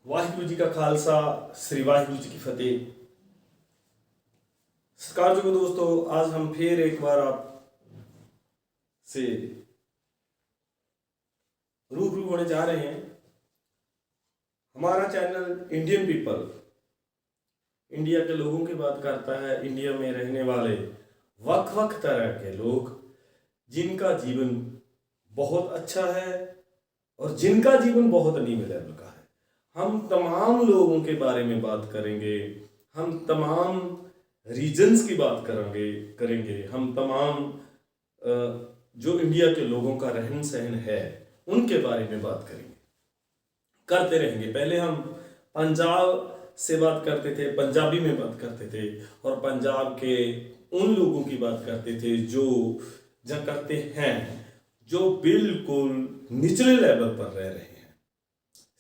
वाहिगुरु जी का खालसा, श्री वाहिगुरु जी की फतेह। सत्कारजोग दोस्तों, आज हम फिर एक बार आप से रूबरू होने जा रहे हैं। हमारा चैनल इंडियन पीपल, इंडिया के लोगों की बात करता है। इंडिया में रहने वाले वक वक तरह के लोग जिनका जीवन बहुत अच्छा है और जिनका जीवन बहुत नीचे लेवल का है, हम तमाम लोगों के बारे में बात करेंगे। हम तमाम रीजन्स की बात करेंगे। हम तमाम जो इंडिया के लोगों का रहन सहन है उनके बारे में बात करते रहेंगे। पहले हम पंजाब से बात करते थे, पंजाबी में बात करते थे और पंजाब के उन लोगों की बात करते थे जो करते हैं जो बिल्कुल निचले लेवल पर रह रहे हैं।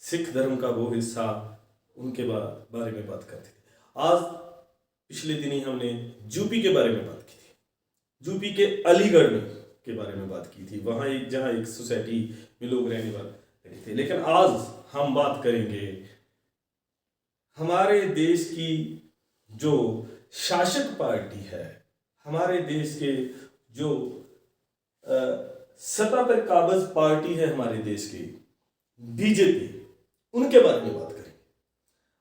सिख धर्म का वो हिस्सा, उनके बारे में बात करते थे। आज पिछले दिनी हमने यूपी के बारे में बात की थी। यूपी के अलीगढ़ में के बारे में बात की थी, वहाँ जहाँ एक सोसाइटी में लोग रहने वाले थे। लेकिन आज हम बात करेंगे हमारे देश की जो शासक पार्टी है, हमारे देश के जो सत्ता पर काबिज पार्टी है हमारे देश की, बीजेपी, उनके बारे में बात करेंगे।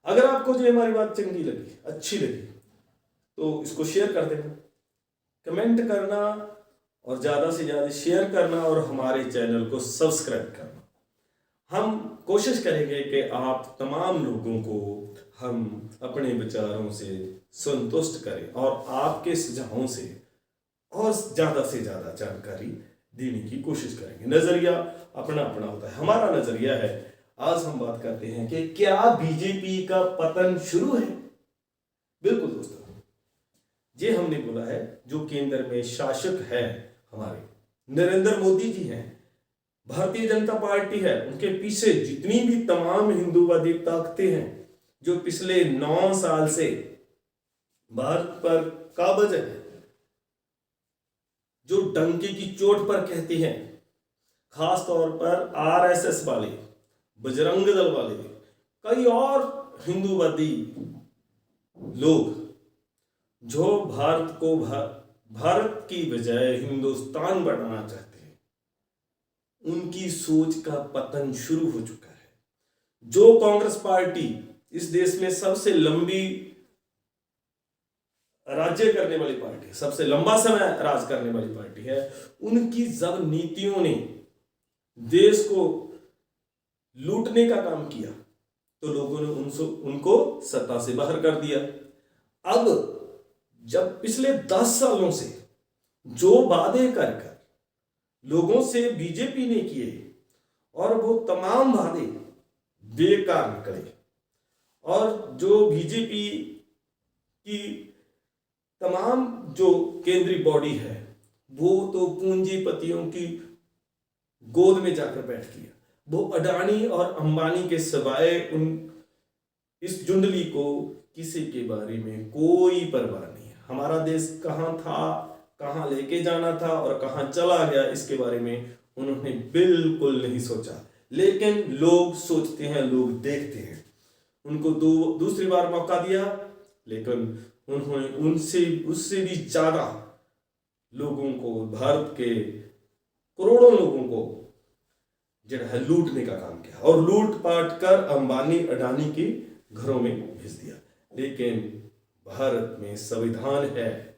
अगर आपको जो हमारी बात चंगी लगी, अच्छी लगी, तो इसको शेयर कर देना, कमेंट करना और ज़्यादा से ज़्यादा शेयर करना और हमारे चैनल को सब्सक्राइब करना। हम कोशिश करेंगे कि आप तमाम लोगों को हम अपने विचारों से संतुष्ट करें और आपके सुझावों से और ज़्यादा से ज़्यादा जानकारी देने की कोशिश करेंगे। नज़रिया अपना अपना होता है, हमारा नज़रिया है। आज हम बात करते हैं कि क्या बीजेपी का पतन शुरू है। बिल्कुल दोस्तों, ये हमने बोला है। जो केंद्र में शासक है हमारे नरेंद्र मोदी जी हैं, भारतीय जनता पार्टी है, उनके पीछे जितनी भी तमाम हिंदूवादी ताकतें हैं जो पिछले 9 साल से भारत पर काबिज है, जो डंके की चोट पर कहती हैं, खास तौर पर आरएसएस वाले, बजरंग दल वाले, कई और हिंदूवादी लोग जो भारत को भारत की बजाय हिंदुस्तान बनाना चाहते हैं, उनकी सोच का पतन शुरू हो चुका है। जो कांग्रेस पार्टी इस देश में सबसे लंबी राज्य करने वाली पार्टी, सबसे लंबा समय राज करने वाली पार्टी है, उनकी जब नीतियों ने देश को लूटने का काम किया तो लोगों ने उनको सत्ता से बाहर कर दिया। अब जब पिछले 10 सालों से जो वादे कर लोगों से बीजेपी ने किए और वो तमाम वादे बेकार निकले और जो बीजेपी की तमाम जो केंद्रीय बॉडी है वो तो पूंजीपतियों की गोद में जाकर बैठ गया। वो अडानी और अंबानी के सिवाय इस जुंडली को किसी के बारे में कोई परवाह नहीं है। हमारा देश कहाँ था, कहाँ लेके जाना था और कहाँ चला गया, इसके बारे में उन्होंने बिल्कुल नहीं सोचा। लेकिन लोग सोचते हैं, लोग देखते हैं। उनको दूसरी बार मौका दिया, लेकिन उन्होंने उससे भी ज्यादा लोगों को, भारत के करोड़ों लोगों को जो है लूटने का काम किया और लूट पाट कर अंबानी अडानी के घरों में भेज दिया। लेकिन भारत में संविधान है,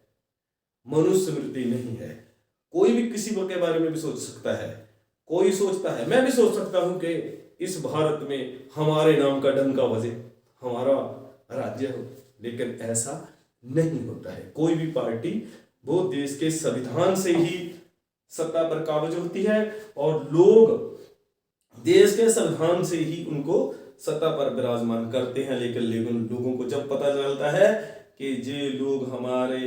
मनुस्मृति नहीं है। कोई भी किसी के बारे में भी सोच सकता है। कोई सोचता है, मैं भी सोच सकता हूं कि इस भारत में हमारे नाम का डंका बजे, हमारा राज्य हो, लेकिन ऐसा नहीं होता है। कोई भी पार्टी वो देश के संविधान से ही सत्ता पर काबिज होती है और लोग देश के संविधान से ही उनको सत्ता पर विराजमान करते हैं। लेकिन लोगों को जब पता चलता है कि ये लोग हमारे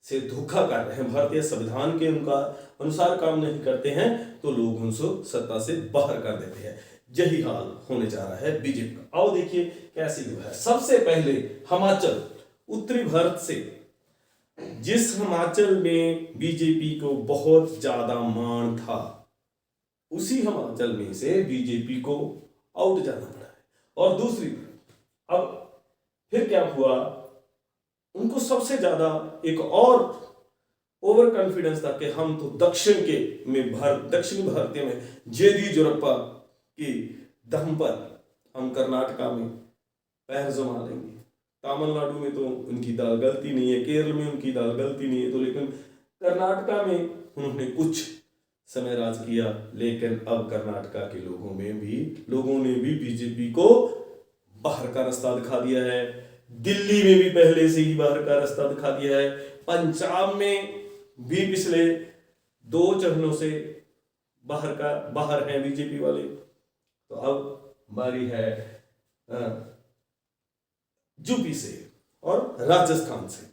से धोखा कर रहे हैं, भारतीय संविधान के उनका अनुसार काम नहीं करते हैं, तो लोग उनको सत्ता से बाहर कर देते हैं। यही हाल होने जा रहा है बीजेपी का। आओ देखिए कैसी जो है। सबसे पहले हिमाचल, उत्तरी भारत से, जिस हिमाचल में बीजेपी को बहुत ज्यादा मान था, उसी हिमाचल में से बीजेपी को आउट जाना पड़ा है और दूसरी अब फिर क्या हुआ, उनको सबसे ज्यादा एक और ओवर कॉन्फिडेंस था कि हम तो दक्षिणी भारतीय में जेडी युरप्पा की दम पर हम कर्नाटका में पैर जमा लेंगे। तमिलनाडु में तो उनकी दाल गलती नहीं है, केरल में उनकी दाल गलती नहीं है, तो लेकिन कर्नाटका में उन्होंने कुछ समय राज किया। लेकिन अब कर्नाटका के लोगों ने भी बीजेपी को बाहर का रास्ता दिखा दिया है। दिल्ली में भी पहले से ही बाहर का रास्ता दिखा दिया है। पंजाब में भी पिछले 2 चरणों से बाहर हैं बीजेपी वाले। तो अब बारी है यूपी से और राजस्थान से।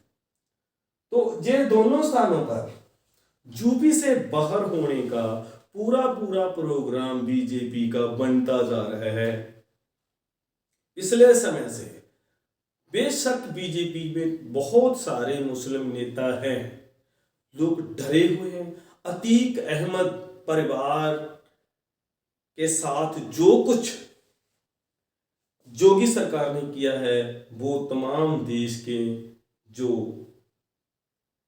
तो ये दोनों स्थानों पर यूपी से बाहर होने का पूरा प्रोग्राम बीजेपी का बनता जा रहा है। पिछले समय से बेशक बीजेपी में बहुत सारे मुस्लिम नेता हैं, लोग डरे हुए हैं। अतीक अहमद परिवार के साथ जो कुछ योगी सरकार ने किया है वो तमाम देश के जो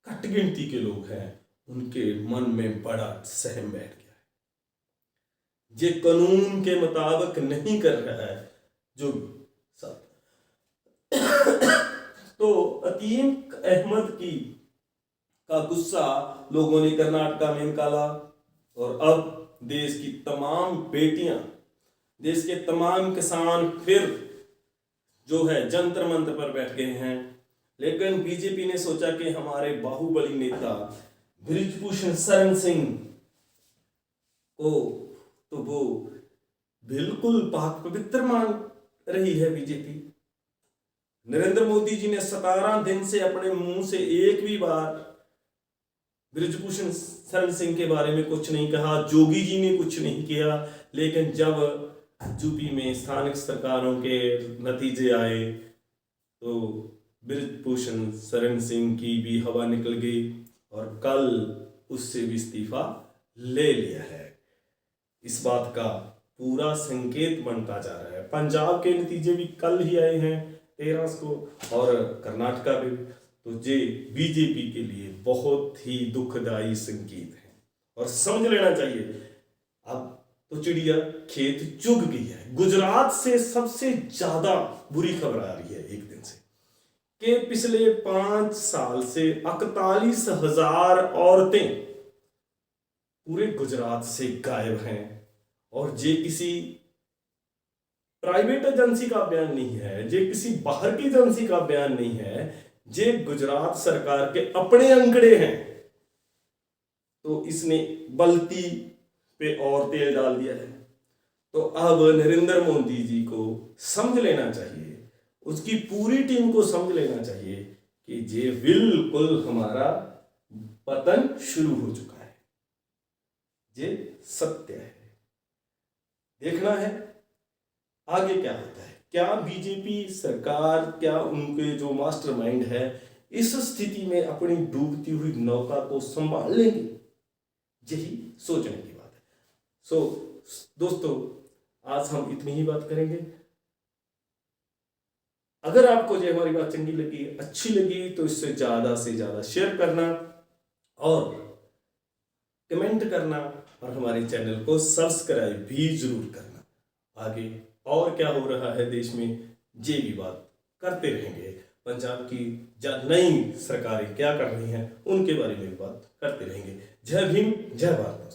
कट गिनती के लोग हैं उनके मन में बड़ा सहम बैठ गया है। ये कानून के मुताबिक नहीं कर रहा है जो सब। तो अतीक अहमद का गुस्सा लोगों ने कर्नाटका में निकाला और अब देश की तमाम बेटियां, देश के तमाम किसान फिर जो है जंतर मंतर पर बैठ गए हैं। लेकिन बीजेपी ने सोचा कि हमारे बाहुबली नेता बृजभूषण शरण सिंह को तो वो बिल्कुल पाक पवित्र मान रही है बीजेपी। नरेंद्र मोदी जी ने 17 दिन से अपने मुंह से एक भी बार बृजभूषण शरण सिंह के बारे में कुछ नहीं कहा, जोगी जी ने कुछ नहीं किया। लेकिन जब यूपी में स्थानिक सरकारों के नतीजे आए तो बृजभूषण शरण सिंह की भी हवा निकल गई और कल उससे भी इस्तीफा ले लिया है। इस बात का पूरा संकेत बनता जा रहा है। पंजाब के नतीजे भी कल ही आए हैं 13 को और कर्नाटका भी। तो ये बीजेपी के लिए बहुत ही दुखदाई संकेत है और समझ लेना चाहिए अब तो चिड़िया खेत चुग गई है। गुजरात से सबसे ज्यादा बुरी खबर आ रही है एक दिन से कि पिछले 5 साल से 41,000 औरतें पूरे गुजरात से गायब हैं। और ये किसी प्राइवेट एजेंसी का बयान नहीं है, ये किसी बाहर की एजेंसी का बयान नहीं है, ये गुजरात सरकार के अपने आंकड़े हैं। तो इसने बल्टी पे और तेल डाल दिया है। तो अब नरेंद्र मोदी जी को समझ लेना चाहिए, उसकी पूरी टीम को समझ लेना चाहिए कि ये बिल्कुल हमारा पतन शुरू हो चुका है। ये सत्य है। देखना है आगे क्या होता है। क्या बीजेपी सरकार, क्या उनके जो मास्टरमाइंड है इस स्थिति में अपनी डूबती हुई नौका को संभाल लेंगे? यही सोचने की बात है। सो दोस्तों, आज हम इतनी ही बात करेंगे। अगर आपको ये हमारी बात चंगी लगी, अच्छी लगी, तो इससे ज्यादा से ज्यादा शेयर करना और कमेंट करना और हमारे चैनल को सब्सक्राइब भी जरूर करना। आगे और क्या हो रहा है देश में ये भी बात करते रहेंगे। पंजाब की नई सरकारें क्या कर रही हैं उनके बारे में भी बात करते रहेंगे। जय भीम, जय भारत।